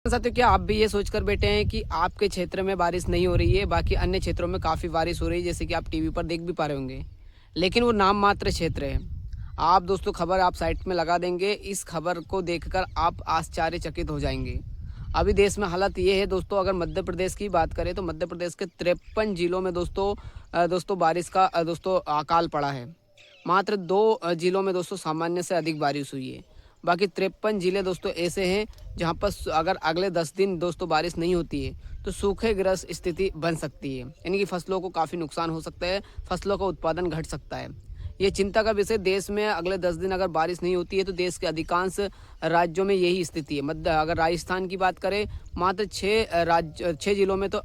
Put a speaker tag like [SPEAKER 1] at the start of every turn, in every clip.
[SPEAKER 1] साथियों, क्या आप भी ये सोचकर बैठे हैं कि आपके क्षेत्र में बारिश नहीं हो रही है, बाकी अन्य क्षेत्रों में काफ़ी बारिश हो रही है, जैसे कि आप टीवी पर देख भी पा रहे होंगे, लेकिन वो नाम मात्र क्षेत्र है। आप दोस्तों खबर आप साइट में लगा देंगे, इस खबर को देखकर आप आश्चर्यचकित हो जाएंगे। अभी देश में हालत ये है दोस्तों, अगर मध्य प्रदेश की बात करें तो मध्य प्रदेश के 53 जिलों में दोस्तों बारिश का दोस्तों अकाल पड़ा है। मात्र 2 जिलों में दोस्तों सामान्य से अधिक बारिश हुई है। बाकी 53 ज़िले दोस्तों ऐसे हैं जहाँ पर अगर अगले 10 दिन दोस्तों बारिश नहीं होती है तो सूखेग्रस्त स्थिति बन सकती है, यानी कि फसलों को काफ़ी नुकसान हो सकता है, फसलों का उत्पादन घट सकता है। ये चिंता का विषय, देश में अगले 10 दिन अगर बारिश नहीं होती है तो देश के अधिकांश राज्यों में यही स्थिति है। मध्य अगर राजस्थान की बात करें, मात्र 6 जिलों में तो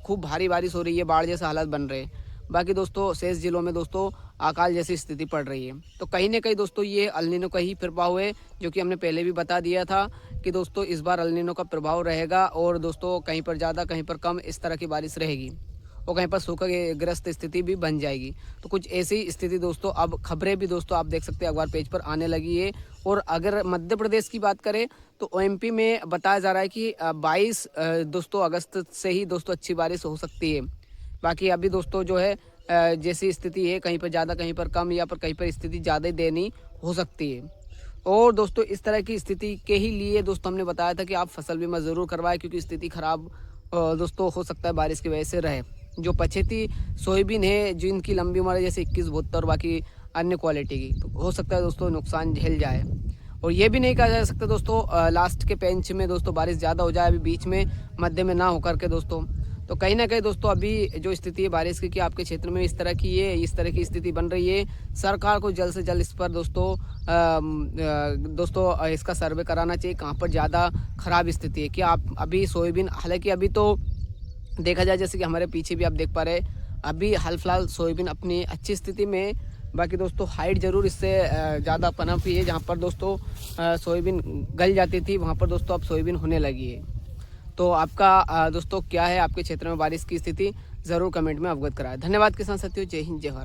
[SPEAKER 1] खूब भारी बारिश हो रही है, बाढ़ जैसे हालात बन रहे हैं। बाकी दोस्तों शेष जिलों में दोस्तों अकाल जैसी स्थिति पड़ रही है। तो कहीं न कहीं दोस्तों ये अल नीनो का ही प्रभाव है, जो कि हमने पहले भी बता दिया था कि दोस्तों इस बार अल नीनो का प्रभाव रहेगा और दोस्तों कहीं पर ज़्यादा कहीं पर कम इस तरह की बारिश रहेगी और कहीं पर सूखाग्रस्त स्थिति भी बन जाएगी। तो कुछ ऐसी स्थिति दोस्तों अब खबरें भी दोस्तों आप देख सकते हैं अखबार पेज पर आने लगी है। और अगर मध्य प्रदेश की बात करें तो ओएमपी में बताया जा रहा है कि 22 दोस्तों अगस्त से ही दोस्तों अच्छी बारिश हो सकती है। बाकी अभी दोस्तों जो है जैसी स्थिति है, कहीं पर ज़्यादा कहीं पर कम या पर कहीं पर स्थिति ज़्यादा दयनीय हो सकती है। और दोस्तों इस तरह की स्थिति के ही लिए दोस्तों हमने बताया था कि आप फसल बीमा ज़रूर करवाएं, क्योंकि स्थिति खराब दोस्तों हो सकता है बारिश की वजह से रहे। जो पछेती सोयाबीन है, जिनकी लंबी उम्र है जैसे 2172 और बाकी अन्य क्वालिटी की, तो हो सकता है दोस्तों नुकसान झेल जाए। और ये भी नहीं कहा जा सकता दोस्तों लास्ट के पेंच में दोस्तों बारिश ज़्यादा हो जाए, अभी बीच में मध्य में ना होकर के दोस्तों। तो कहीं ना कहीं दोस्तों अभी जो स्थिति है बारिश की कि आपके क्षेत्र में इस तरह की है, इस तरह की स्थिति बन रही है, सरकार को जल्द से जल्द इस पर दोस्तों इसका सर्वे कराना चाहिए, कहाँ पर ज़्यादा खराब स्थिति है। कि आप अभी सोयाबीन, हालांकि अभी तो देखा जाए जैसे कि हमारे पीछे भी आप देख पा रहे हैं, अभी हाल फिलहाल सोयाबीन अपनी अच्छी स्थिति में है। बाकी दोस्तों हाइट ज़रूर इससे ज़्यादा पनप ही है, जहाँ पर दोस्तों सोयाबीन गल जाती थी वहाँ पर दोस्तों अब सोयाबीन होने लगी है। तो आपका दोस्तों क्या है आपके क्षेत्र में बारिश की स्थिति, ज़रूर कमेंट में अवगत कराएं। धन्यवाद किसान साथियों, जय हिंद जय भारत।